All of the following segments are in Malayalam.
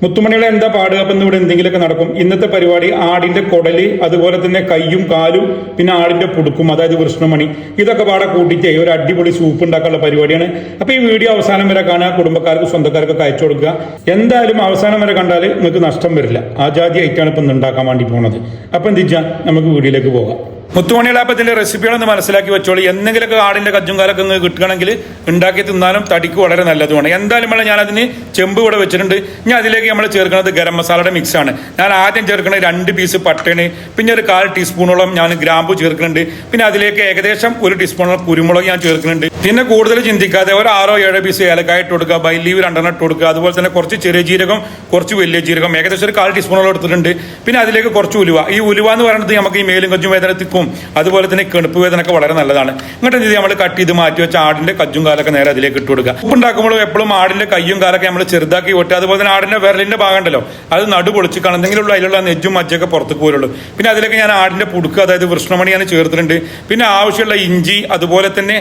മുത്തുമണികളെ എന്താ പാടുക? അപ്പം ഇവിടെ എന്തെങ്കിലുമൊക്കെ നടക്കും. ഇന്നത്തെ പരിപാടി ആടിന്റെ കൊടല്, അതുപോലെ തന്നെ കയ്യും കാലും, പിന്നെ ആടിന്റെ പുടുക്കും, അതായത് കൃഷ്ണമണി, ഇതൊക്കെ പാടെ കൂട്ടിയിട്ട് ഒരു അടിപൊളി സൂപ്പ് ഉണ്ടാക്കാനുള്ള പരിപാടിയാണ്. അപ്പൊ ഈ വീഡിയോ അവസാനം വരെ കാണുക, കുടുംബക്കാർക്ക് സ്വന്തക്കാർക്കൊക്കെ അയച്ചു കൊടുക്കുക. എന്തായാലും അവസാനം വരെ കണ്ടാൽ നിങ്ങൾക്ക് നഷ്ടം വരില്ല. ആജാതി ഐറ്റാണ് ഇപ്പം ഉണ്ടാക്കാൻ വേണ്ടി പോണത്. അപ്പം എന്തിച്ചാ നമുക്ക് വീഡിയോയിലേക്ക് പോകാം. മുത്തുമണികളാപ്പത്തിന്റെ റെസിപ്പികളൊന്ന് മനസ്സിലാക്കി വെച്ചോളൂ. എന്തെങ്കിലുമൊക്കെ ആടിന്റെ കജ്ജും കാലൊക്കെ ഒന്ന് കിട്ടുകയാണെങ്കിൽ ഉണ്ടാക്കി തിന്നാലും തടിക്ക് വളരെ നല്ലതുമാണ്. എന്തായാലും ഞാൻ അതിന് ചെമ്പ് ഇവിടെ വെച്ചിട്ടുണ്ട്. ഇനി അതിലേക്ക് നമ്മൾ ചേർക്കുന്നത് ഗരം മസാലയുടെ മിക്സ് ആണ്. ഞാൻ ആദ്യം ചേർക്കുന്നത് 2 പീസ് പട്ടണ്, പിന്നെ ഒരു 1/4 ടീസ്പൂണോളം ഞാൻ ഗ്രാമ്പു ചേർക്കുന്നുണ്ട്. പിന്നെ അതിലേക്ക് ഏകദേശം 1 ടീസ്പൂണോളം കുരുമുളക് ഞാൻ ചേർക്കുന്നുണ്ട്. പിന്നെ കൂടുതൽ ചിന്തിക്കാതെ ഒരു 6-7 പീസ് ഏലക്കായ ഇട്ട് കൊടുക്കുക, ബൈ ലീവ് 2 ഇട്ട് കൊടുക്കുക. അതുപോലെ തന്നെ കുറച്ച് ചെറിയ ജീരകം, കുറച്ച് വലിയ ജീരകം, ഏകദേശം ഒരു 1/4 ടീസ്പൂണോളം എടുത്തിട്ടുണ്ട്. പിന്നെ അതിലേക്ക് കുറച്ച് ഉലുവ. ഈ ഉലുവ എന്ന് പറയുന്നത് നമുക്ക് ഈ മേലും കജ്ജും വേദനത്തിക്കും അതുപോലെ തന്നെ കെണുപ്പ് വേദനയൊക്കെ വളരെ നല്ലതാണ്. ഇങ്ങോട്ട് ഇത് നമ്മൾ കട്ട് ചെയ്ത് മാറ്റി വെച്ച ആടിന്റെ കജ്ജും കാലൊക്കെ നേരെ അതിലേക്ക് ഇട്ട് കൊടുക്കുക. ഉപ്പ് ഉണ്ടാക്കുമ്പോഴും എപ്പോഴും ആടിന്റെ കയ്യും കാലൊക്കെ നമ്മൾ ചെറുതാക്കി വെട്ടുക. അതുപോലെ തന്നെ ആടിന്റെ വിരലിന്റെ ഭാഗം ഉണ്ടല്ലോ, അത് നടു പൊളിച്ച് എന്തെങ്കിലും അതിലുള്ള നെജ്ജും മജ്ജൊക്കെ പുറത്തേക്ക് പോരുള്ളൂ. പിന്നെ അതിലേക്ക് ഞാൻ ആടിന്റെ പുടുക്ക്, അതായത് കൃഷ്ണമണി ഞാൻ ചേർത്തിട്ടുണ്ട്. പിന്നെ ആവശ്യമുള്ള ഇഞ്ചി, അതുപോലെ തന്നെ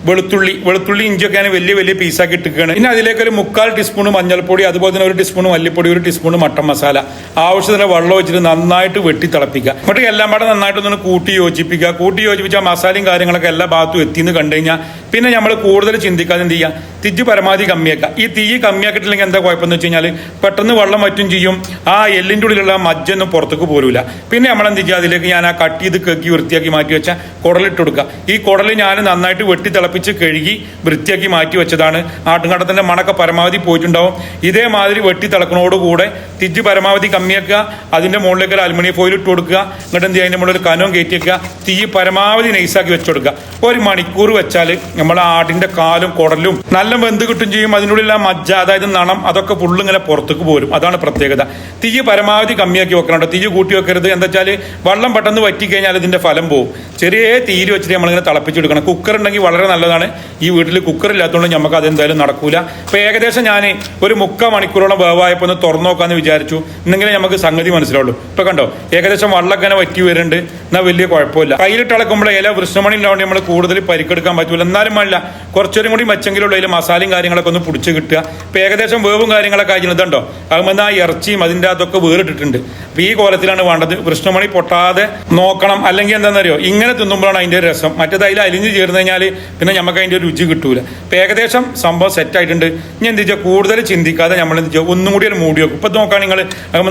വെളുത്തുള്ളി ഇഞ്ചിയൊക്കെ ഞാൻ വലിയ വലിയ പീസാക്കി ഇട്ടിരിക്കുകയാണ്. പിന്നെ അതിലേക്ക് ഒരു 1/4 ടീസ്പൂൺ മഞ്ഞൾപ്പൊടി, അതുപോലെ തന്നെ 1 ടീസ്പൂൺ മല്ലിപ്പൊടി, 1 ടീസ്പൂൺ മട്ടൻ മസാല, ആവശ്യത്തിന് വെള്ളം വെച്ചിട്ട് നന്നായിട്ട് വെട്ടി തിളപ്പിക്കുക. എന്നിട്ട് എല്ലാം പാടെ നന്നായിട്ടൊന്ന് കൂട്ടി യോജിപ്പിക്കുക. കൂട്ടി യോജിപ്പിച്ചാൽ മസാലയും കാര്യങ്ങളൊക്കെ എല്ലാ ഭാഗത്തും എത്തിയെന്ന് കണ്ടു കഴിഞ്ഞാൽ പിന്നെ നമ്മൾ കൂടുതൽ ചിന്തിക്കാതെ എന്ത് ചെയ്യുക, തിജ് പരമാവധി കമ്മിയാക്കുക. ഈ തീ കമ്മിയാക്കിയിട്ടില്ലെങ്കിൽ എന്താ കുഴപ്പമെന്ന് വെച്ച് കഴിഞ്ഞാൽ പെട്ടെന്ന് വെള്ളം വറ്റും ചെയ്യും, ആ എല്ലിൻ്റെ ഉള്ളിലുള്ള മജ്ജൊന്നും പുറത്തേക്ക് പോരൂല. പിന്നെ നമ്മൾ എന്ത് ചെയ്യുക, അതിലേക്ക് ഞാൻ ആ കട്ട് ചെയ്ത് കക്കി വൃത്തിയാക്കി മാറ്റി വെച്ചാൽ കുടലിട്ട് കൊടുക്കുക. ഈ കുടൽ ഞാൻ നന്നായിട്ട് വെട്ടി തിളപ്പിച്ച് കഴുകി വൃത്തിയാക്കി മാറ്റി വെച്ചതാണ്. ആട്ടുംകാട്ടത്തിന്റെ മണക്കെ പരമാവധി പോയിട്ടുണ്ടാവും. ഇതേമാതിരി വെട്ടി തിളക്കണോടുകൂടെ തിജ് പരമാവധി കമ്മിയാക്കുക. അതിന്റെ മുകളിലേക്ക് ഒരു അലുമിനിയം ഫോയിൽ ഇട്ട് കൊടുക്കുക. എന്നിട്ട് എന്ത് ചെയ്യുക, അതിന്റെ മുകളിൽ ഒരു കനവും കയറ്റി വെക്കുക. തീ പരമാവധി നൈസാക്കി വെച്ചുകൊടുക്കുക. 1 മണിക്കൂർ വെച്ചാൽ നമ്മുടെ ആടിന്റെ കാലും കുടലും നല്ല വെന്ത് കിട്ടും ചെയ്യും. അതിനുള്ളിലുള്ള മജ്ജ, അതായത് നണം, അതൊക്കെ ഫുള്ള് ഇങ്ങനെ പുറത്തേക്ക് പോരും. അതാണ് പ്രത്യേകത. തീ പരമാവധി കമ്മിയാക്കി വെക്കണം. തീ കൂട്ടി വെക്കരുത്. എന്താ വെച്ചാൽ വെള്ളം പെട്ടെന്ന് വറ്റി കഴിഞ്ഞാൽ ഇതിന്റെ ഫലം പോകും. ചെറിയ തീയിൽ വെച്ചിട്ട് നമ്മളിങ്ങനെ തിളപ്പിച്ചെടുക്കണം. കുക്കർ ഉണ്ടെങ്കിൽ വളരെ നല്ലതാണ്. ഈ വീട്ടിൽ കുക്കർ ഇല്ലാത്തതുകൊണ്ട് നമുക്ക് അതെന്തായാലും നടക്കൂല. ഇപ്പൊ ഏകദേശം ഞാൻ ഒരു 3/4 മണിക്കൂറോളം വേവായപ്പോൾ ഒന്ന് തുറന്നു നോക്കാന്ന് വിചാരിച്ചു. ഇന്നെങ്കിലും നമുക്ക് സംഗതി മനസ്സിലാവുള്ളൂ. ഇപ്പൊ കണ്ടോ, ഏകദേശം വെള്ളമൊക്കെ ഇങ്ങനെ വറ്റി വരുന്നുണ്ട്. എന്നാൽ വലിയ കുഴപ്പമില്ല. കയ്യിലിട്ട് ഇളക്കുമ്പോൾ ഇല വൃഷ്ണമണി ഇല്ലാണ്ട് നമ്മൾ കൂടുതൽ പരിക്കെടുക്കാൻ പറ്റൂല. എന്നാലും വേണ്ട, കുറച്ചൊരു കൂടി മെച്ചെങ്കിലുള്ള അതിൽ മസാലയും കാര്യങ്ങളൊക്കെ ഒന്ന് പിടിച്ച് കിട്ടുക. ഇപ്പൊ ഏകദേശം വേവും കാര്യങ്ങളൊക്കെ ആയിട്ടുണ്ടോ, അതുമ്പോൾ ആ ഇറച്ചിയും അതിൻ്റെ അതൊക്കെ വേറിട്ടിട്ടുണ്ട്. അപ്പൊ ഈ കോലത്തിലാണ് വേണ്ടത്. വൃഷ്ണമണി പൊട്ടാതെ നോക്കണം. അല്ലെങ്കിൽ എന്താണെന്നറിയോ, ഇങ്ങനെ തിന്നുമ്പോഴാണ് അതിന്റെ രസം. മറ്റേത് അതിൽ അലിഞ്ഞ് ചേർന്ന് കഴിഞ്ഞാൽ പിന്നെ നമുക്ക് അതിന്റെ രുചി കിട്ടൂല. ഇപ്പൊ ഏകദേശം സംഭവം സെറ്റ് ആയിട്ടുണ്ട്. ഇനി എന്ത് വെച്ചാൽ കൂടുതൽ ചിന്തിക്കാതെ നമ്മൾ എന്ത് ചെയ്യുക, ഒന്നും കൂടി ഒരു മൂടി വെക്കും. ഇപ്പൊ നോക്കാൻ നിങ്ങൾ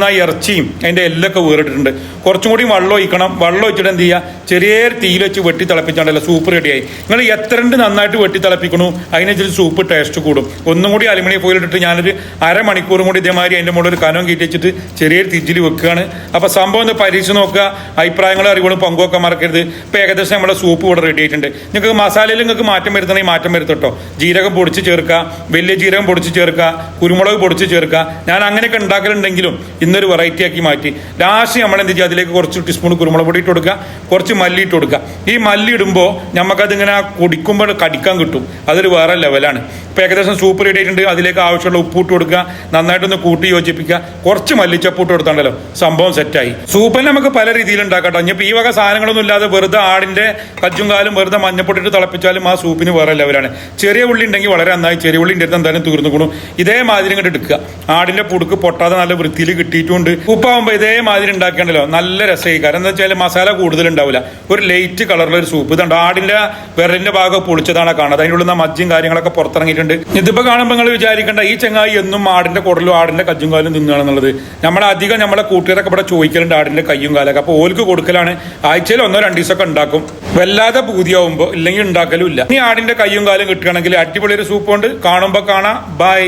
ആ ഇറച്ചിയും അതിന്റെ എല്ലൊക്കെ വേറിട്ടിട്ടുണ്ട്. കുറച്ചും കൂടി വെള്ളം ഒഴിക്കണം. വെള്ളം ഒഴിച്ചിട്ട് എന്ത് ചെയ്യുക, ചെറിയ തീയിൽ വെച്ച് വെട്ടി തിളപ്പിച്ചാണ്ടല്ലോ സൂപ്പ് റെഡിയായി. നിങ്ങൾ എത്രണ്ട് നന്നായിട്ട് വെട്ടി തിളപ്പിക്കണു അതിനനുസരിച്ച് സൂപ്പ് ടേസ്റ്റ് കൂടും. ഒന്നും കൂടി അലുമിനിയം ഫോയിൽ ഇട്ടിട്ട് ഞാനൊരു അരമണിക്കൂറും കൂടി ഇതേമാതിരി അതിന്റെ മുകളിൽ ഒരു കനവും കയറ്റി വെച്ചിട്ട് ചെറിയൊരു തിജിൽ വെക്കുകയാണ്. അപ്പൊ സംഭവം ഒന്ന് പരീക്ഷിച്ച് നോക്കുക. അഭിപ്രായങ്ങളും അറിവുകളും പങ്കുവെക്കാൻ മറക്കരുത്. ഇപ്പൊ ഏകദേശം നമ്മുടെ സൂപ്പ് ഇവിടെ റെഡി ആയിട്ടുണ്ട്. നിങ്ങൾക്ക് മസാലയിൽ നിങ്ങൾക്ക് മാറ്റം വരുത്തണമെങ്കിൽ മാറ്റം വരുത്തട്ടോ. ജീരകം പൊടിച്ച് ചേർക്കുക, വലിയ ജീരകം പൊടിച്ച് ചേർക്കുക, കുരുമുളക് പൊടിച്ച് ചേർക്കുക. ഞാൻ അങ്ങനെയൊക്കെ ഉണ്ടാക്കലുണ്ടെങ്കിലും ഇന്നൊരു വെറൈറ്റി ആക്കി മാറ്റി. ലാസ്റ്റ് നമ്മൾ എന്ത് ചെയ്യുക, അതിലേക്ക് കുറച്ച് ടീസ്പൂൺ കുരുമുളക് പൊടി ഇട്ട് കൊടുക്കുക, കുറച്ച് മല്ലി ഇട്ട് കൊടുക്കുക. ഈ മല്ലി ഇടുമ്പോൾ നമുക്കതിങ്ങനെ കുടിക്കുമ്പോൾ കടിക്കാൻ കിട്ടും. അതൊരു വേറെ ലെവലാണ്. ഇപ്പൊ ഏകദേശം സൂപ്പ് റെഡി ആയിട്ടുണ്ട്. അതിലേക്ക് ആവശ്യമുള്ള ഉപ്പ് ഇട്ട് കൊടുക്കുക, നന്നായിട്ടൊന്ന് കൂട്ടി യോജിപ്പിക്കുക. കുറച്ച് മല്ലിച്ചപ്പ് ഇട്ട് കൊടുത്താണ്ടല്ലോ സംഭവം സെറ്റായി. സൂപ്പിന് നമുക്ക് പല രീതിയിൽ ഉണ്ടാക്കട്ടോ. ഇനിയിപ്പോൾ ഈ വക സാധനങ്ങളൊന്നും ഇല്ലാതെ വെറുതെ ആടിന്റെ കജ്ജും കാലും വെറുതെ മഞ്ഞപ്പൊട്ടിട്ട് തിളപ്പിച്ചാലും ആ സൂപ്പിന് വേറെ ലെവലാണ്. ചെറിയ ഉള്ളി ഉണ്ടെങ്കിൽ വളരെ നന്നായി. ചെറിയ ഉള്ളി ഉണ്ടായിരുന്നു എന്തായാലും തീർന്നു കൂടും. ഇതേമാതിരി ഇങ്ങോട്ട് എടുക്കുക. ആടിന്റെ പുടുക്ക് പൊട്ടാതെ നല്ല വൃത്തിയിൽ കിട്ടിയിട്ടുണ്ട്. ഉപ്പാകുമ്പോൾ ഇതേമാതിരി ഉണ്ടാക്കിയാണ്ടല്ലോ നല്ല രസമായി. കാരണം എന്താ വെച്ചാൽ മസാല കൂടുതൽ ഉണ്ടാവില്ല. ഒരു ലൈറ്റ് കളറിലുള്ള ഒരു സൂപ്പ്. ഇതുണ്ട് ആടിന്റെ വിരലിന്റെ ഭാഗം പൊളിച്ചതാണ് കാണുന്നത്. അതിൻ്റെ ഉള്ളിൽ മജ്ജയും കാര്യങ്ങളൊക്കെ പുറത്തിറങ്ങിയിട്ടുണ്ട്. ഇതിപ്പോ കാണുമ്പോൾ നിങ്ങൾ വിചാരിക്കേണ്ട ഈ ചങ്ങായി എന്നും ആടിന്റെ കുടലും ആടിന്റെ കജ്ജും കാലും തിന്നുകയാണെന്നുള്ളത്. നമ്മളധികം നമ്മളെ കൂട്ടുകാരൊക്കെ ഇവിടെ ചോദിക്കലുണ്ട് ആടിന്റെ കയ്യും കാലൊക്കെ. അപ്പോൾ ഓൽക്ക് കൊടുക്കലാണ്. ആഴ്ചയിൽ 1-2 ദിവസമൊക്കെ ഉണ്ടാക്കും. വല്ലാതെ പൂതിയാവുമ്പോൾ ഇല്ലെങ്കിൽ ഉണ്ടാക്കലും ഇല്ല. ഈ ആടിന്റെ കയ്യും കാലും കിട്ടുകയാണെങ്കിൽ അടിപൊളി ഒരു സൂപ്പ് കൊണ്ട് കാണുമ്പോൾ കാണാം. ബൈ.